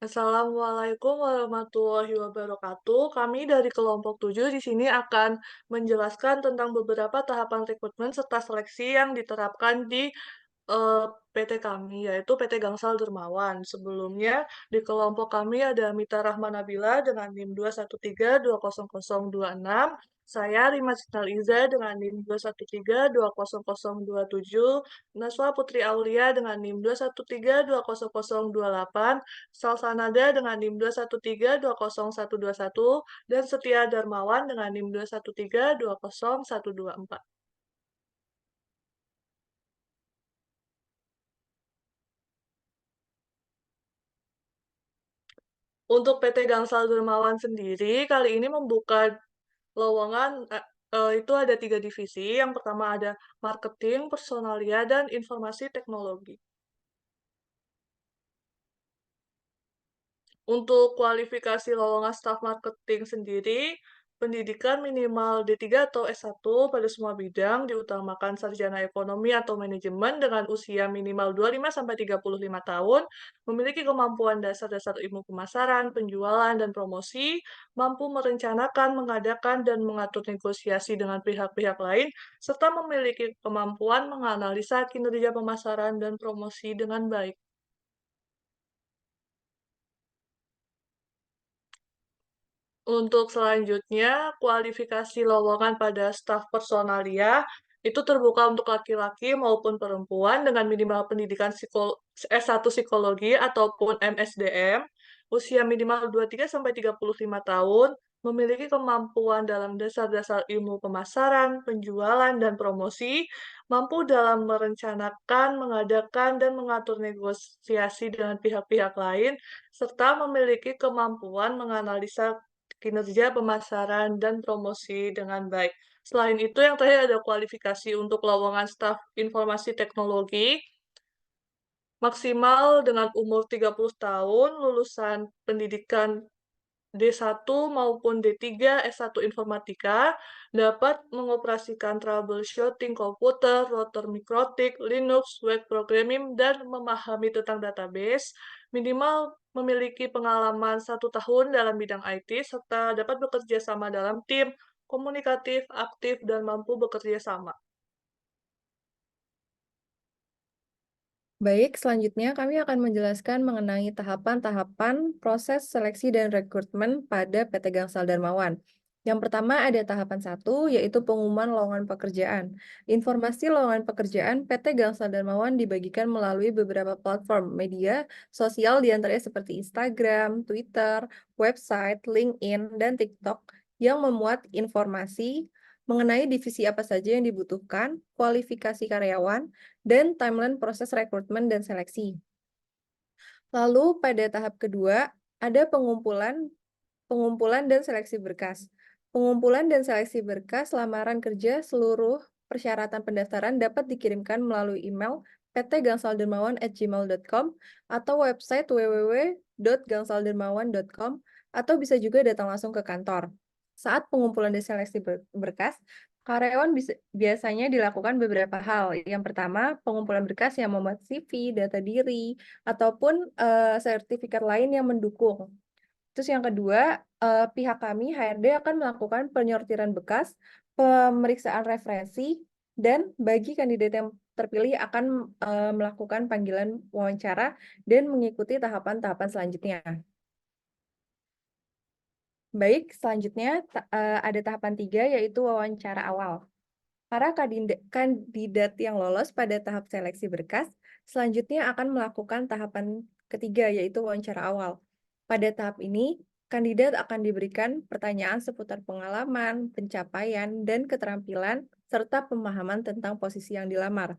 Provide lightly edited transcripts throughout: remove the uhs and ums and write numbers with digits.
Assalamualaikum warahmatullahi wabarakatuh. Kami dari kelompok 7 di sini akan menjelaskan tentang beberapa tahapan rekrutmen serta seleksi yang diterapkan di PT kami, yaitu PT Gangsal Dermawan. Sebelumnya, di kelompok kami ada Mita Rahmanabila dengan NIM 213200026, saya Rima Iza dengan NIM 213200027, Naswa Putri Aulia dengan NIM 213200028, Salsanada dengan NIM 213200121, dan Setia Darmawan dengan NIM 213200124. Untuk PT Gangsal Dermawan sendiri, kali ini membuka lowongan, itu ada 3 divisi. Yang pertama ada marketing, personalia, dan informasi teknologi. Untuk kualifikasi lowongan staf marketing sendiri, pendidikan minimal D3 atau S1 pada semua bidang, diutamakan sarjana ekonomi atau manajemen dengan usia minimal 25-35 tahun, memiliki kemampuan dasar-dasar ilmu pemasaran, penjualan, dan promosi, mampu merencanakan, mengadakan, dan mengatur negosiasi dengan pihak-pihak lain, serta memiliki kemampuan menganalisa kinerja pemasaran dan promosi dengan baik. Untuk selanjutnya, kualifikasi lowongan pada staf personalia itu terbuka untuk laki-laki maupun perempuan dengan minimal pendidikan S1 psikologi ataupun MSDM, usia minimal 23-35 tahun, memiliki kemampuan dalam dasar-dasar ilmu pemasaran, penjualan, dan promosi, mampu dalam merencanakan, mengadakan, dan mengatur negosiasi dengan pihak-pihak lain, serta memiliki kemampuan menganalisa kinerja pemasaran dan promosi dengan baik. Selain itu, yang terakhir ada kualifikasi untuk lowongan staf informasi teknologi, maksimal dengan umur 30 tahun, lulusan pendidikan D1 maupun D3 S1 Informatika, dapat mengoperasikan troubleshooting komputer, router mikrotik, Linux, web programming, dan memahami tentang database, minimal memiliki pengalaman 1 tahun dalam bidang IT, serta dapat bekerja sama dalam tim, komunikatif, aktif, dan mampu bekerja sama. Baik, selanjutnya kami akan menjelaskan mengenai tahapan-tahapan proses seleksi dan rekrutmen pada PT Gangsal Darmawan. Yang pertama ada tahapan 1, yaitu pengumuman lowongan pekerjaan. Informasi lowongan pekerjaan PT Gangsal Darmawan dibagikan melalui beberapa platform media sosial diantaranya seperti Instagram, Twitter, website, LinkedIn, dan TikTok yang memuat informasi mengenai divisi apa saja yang dibutuhkan, kualifikasi karyawan, dan timeline proses rekrutmen dan seleksi. Lalu pada tahap kedua, ada pengumpulan dan seleksi berkas. Pengumpulan dan seleksi berkas lamaran kerja seluruh persyaratan pendaftaran dapat dikirimkan melalui email pt.gangsaldermawan@gmail.com atau website www.gangsaldermawan.com atau bisa juga datang langsung ke kantor. Saat pengumpulan dan seleksi berkas, karyawan biasanya dilakukan beberapa hal. Yang pertama, pengumpulan berkas yang memuat CV, data diri, ataupun sertifikat lain yang mendukung. Terus yang kedua, pihak kami HRD akan melakukan penyortiran bekas, pemeriksaan referensi, dan bagi kandidat yang terpilih akan melakukan panggilan wawancara dan mengikuti tahapan-tahapan selanjutnya. Baik, selanjutnya ada tahapan 3 yaitu wawancara awal. Para kandidat yang lolos pada tahap seleksi berkas, selanjutnya akan melakukan tahapan ketiga, yaitu wawancara awal. Pada tahap ini, kandidat akan diberikan pertanyaan seputar pengalaman, pencapaian, dan keterampilan, serta pemahaman tentang posisi yang dilamar.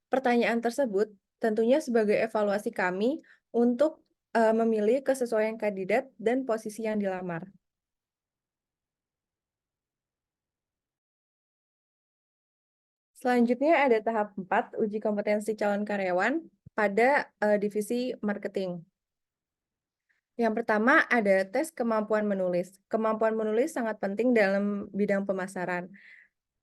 Pertanyaan tersebut tentunya sebagai evaluasi kami untuk memilih kesesuaian kandidat dan posisi yang dilamar. Selanjutnya ada tahap 4, uji kompetensi calon karyawan pada divisi marketing. Yang pertama ada tes kemampuan menulis. Kemampuan menulis sangat penting dalam bidang pemasaran.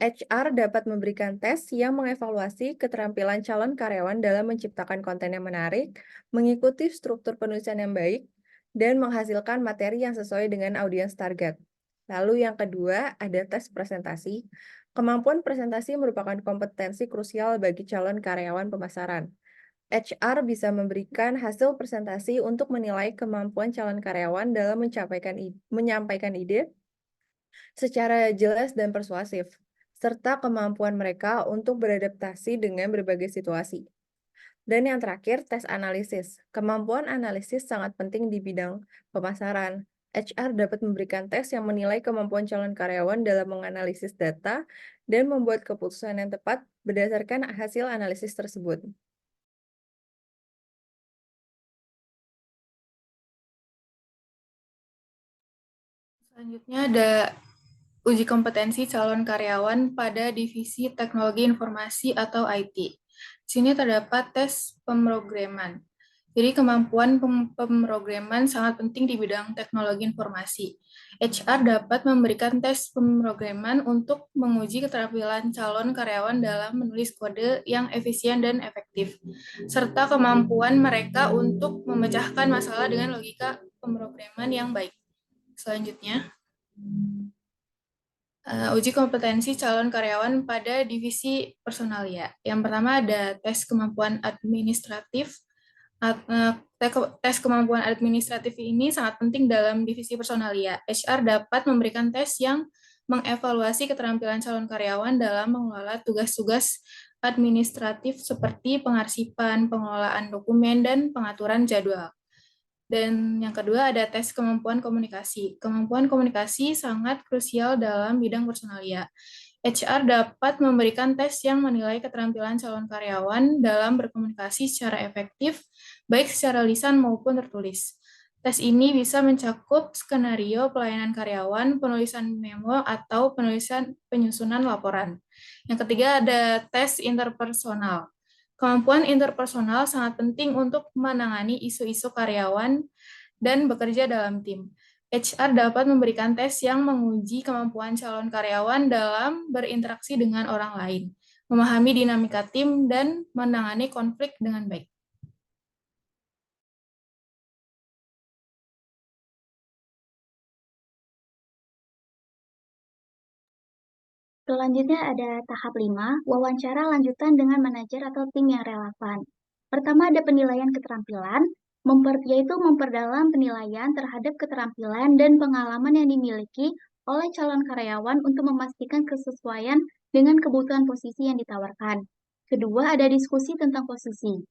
HR dapat memberikan tes yang mengevaluasi keterampilan calon karyawan dalam menciptakan konten yang menarik, mengikuti struktur penulisan yang baik, dan menghasilkan materi yang sesuai dengan audiens target. Lalu yang kedua, ada tes presentasi. Kemampuan presentasi merupakan kompetensi krusial bagi calon karyawan pemasaran. HR bisa memberikan hasil presentasi untuk menilai kemampuan calon karyawan dalam menyampaikan ide secara jelas dan persuasif, serta kemampuan mereka untuk beradaptasi dengan berbagai situasi. Dan yang terakhir, tes analisis. Kemampuan analisis sangat penting di bidang pemasaran. HR dapat memberikan tes yang menilai kemampuan calon karyawan dalam menganalisis data dan membuat keputusan yang tepat berdasarkan hasil analisis tersebut. Selanjutnya ada uji kompetensi calon karyawan pada divisi teknologi informasi atau IT. Di sini terdapat tes pemrograman. Jadi kemampuan pemrograman sangat penting di bidang teknologi informasi. HR dapat memberikan tes pemrograman untuk menguji keterampilan calon karyawan dalam menulis kode yang efisien dan efektif, serta kemampuan mereka untuk memecahkan masalah dengan logika pemrograman yang baik. Selanjutnya, uji kompetensi calon karyawan pada divisi personalia. Yang pertama ada tes kemampuan administratif. Tes kemampuan administratif ini sangat penting dalam divisi personalia. HR dapat memberikan tes yang mengevaluasi keterampilan calon karyawan dalam mengelola tugas-tugas administratif seperti pengarsipan, pengelolaan dokumen, dan pengaturan jadwal. Dan yang kedua ada tes kemampuan komunikasi. Kemampuan komunikasi sangat krusial dalam bidang personalia. HR dapat memberikan tes yang menilai keterampilan calon karyawan dalam berkomunikasi secara efektif, baik secara lisan maupun tertulis. Tes ini bisa mencakup skenario pelayanan karyawan, penulisan memo, atau penyusunan laporan. Yang ketiga ada tes interpersonal. Kemampuan interpersonal sangat penting untuk menangani isu-isu karyawan dan bekerja dalam tim. HR dapat memberikan tes yang menguji kemampuan calon karyawan dalam berinteraksi dengan orang lain, memahami dinamika tim, dan menangani konflik dengan baik. Selanjutnya ada tahap 5, wawancara lanjutan dengan manajer atau tim yang relevan. Pertama ada penilaian keterampilan, yaitu memperdalam penilaian terhadap keterampilan dan pengalaman yang dimiliki oleh calon karyawan untuk memastikan kesesuaian dengan kebutuhan posisi yang ditawarkan. Kedua ada diskusi tentang posisi.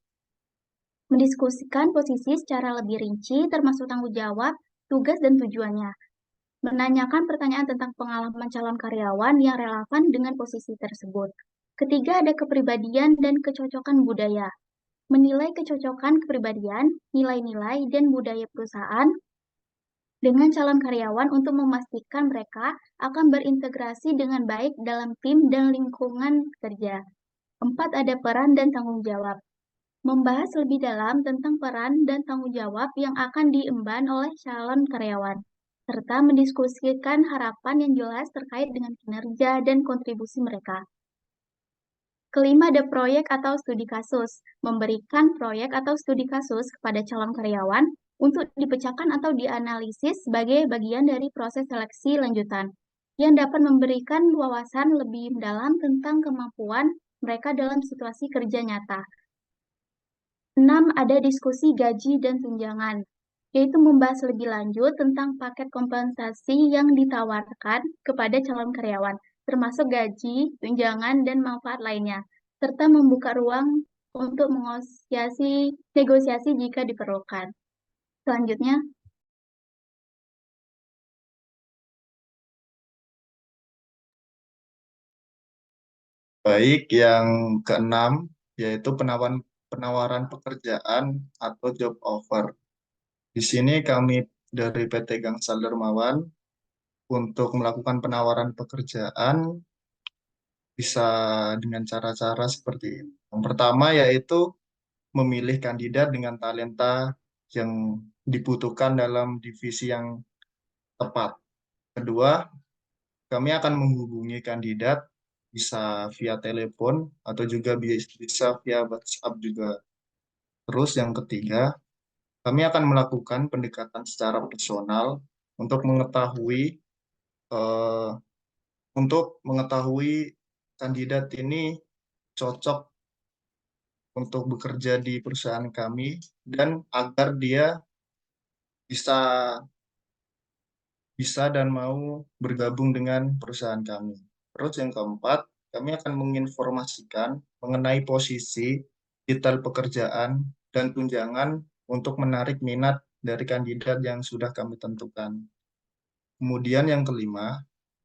Mendiskusikan posisi secara lebih rinci termasuk tanggung jawab, tugas, dan tujuannya. Menanyakan pertanyaan tentang pengalaman calon karyawan yang relevan dengan posisi tersebut. Ketiga, ada kepribadian dan kecocokan budaya. Menilai kecocokan kepribadian, nilai-nilai, dan budaya perusahaan dengan calon karyawan untuk memastikan mereka akan berintegrasi dengan baik dalam tim dan lingkungan kerja. 4, ada peran dan tanggung jawab. Membahas lebih dalam tentang peran dan tanggung jawab yang akan diemban oleh calon karyawan, serta mendiskusikan harapan yang jelas terkait dengan kinerja dan kontribusi mereka. Kelima, ada proyek atau studi kasus. Memberikan proyek atau studi kasus kepada calon karyawan untuk dipecahkan atau dianalisis sebagai bagian dari proses seleksi lanjutan, yang dapat memberikan wawasan lebih mendalam tentang kemampuan mereka dalam situasi kerja nyata. 6, ada diskusi gaji dan tunjangan, yaitu membahas lebih lanjut tentang paket kompensasi yang ditawarkan kepada calon karyawan, termasuk gaji, tunjangan, dan manfaat lainnya, serta membuka ruang untuk negosiasi jika diperlukan. Selanjutnya, Baik, yang keenam yaitu penawaran pekerjaan atau job offer. Di sini kami dari PT Gangsal Dermawan untuk melakukan penawaran pekerjaan bisa dengan cara-cara seperti ini. Yang pertama yaitu memilih kandidat dengan talenta yang dibutuhkan dalam divisi yang tepat. Kedua, kami akan menghubungi kandidat bisa via telepon atau juga bisa via WhatsApp juga. Terus yang ketiga, Kami akan melakukan pendekatan secara personal untuk mengetahui kandidat ini cocok untuk bekerja di perusahaan kami dan agar dia bisa bisa dan mau bergabung dengan perusahaan kami. Terus yang keempat, kami akan menginformasikan mengenai posisi, detail pekerjaan, dan tunjangan untuk menarik minat dari kandidat yang sudah kami tentukan. Kemudian yang kelima,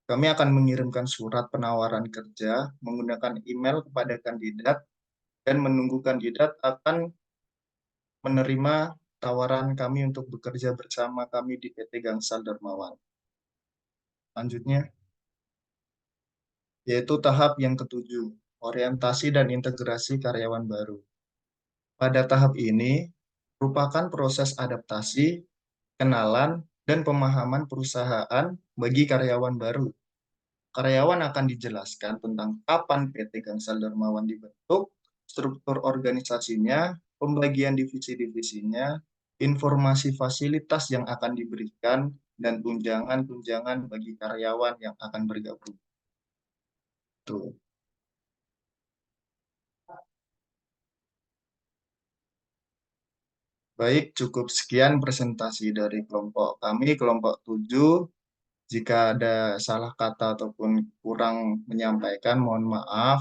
kami akan mengirimkan surat penawaran kerja menggunakan email kepada kandidat dan menunggu kandidat akan menerima tawaran kami untuk bekerja bersama kami di PT Gangsal Darmawan. Selanjutnya, yaitu tahap yang ketujuh, orientasi dan integrasi karyawan baru. Pada tahap ini, merupakan proses adaptasi, kenalan, dan pemahaman perusahaan bagi karyawan baru. Karyawan akan dijelaskan tentang kapan PT Gangsal Darmawan dibentuk, struktur organisasinya, pembagian divisi-divisinya, informasi fasilitas yang akan diberikan, dan tunjangan-tunjangan bagi karyawan yang akan bergabung. Tuh. Baik, cukup sekian presentasi dari kelompok kami, kelompok 7. Jika ada salah kata ataupun kurang menyampaikan, mohon maaf.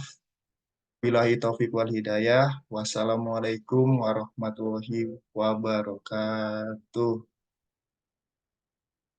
Billahi taufiq wal hidayah. Wassalamualaikum warahmatullahi wabarakatuh.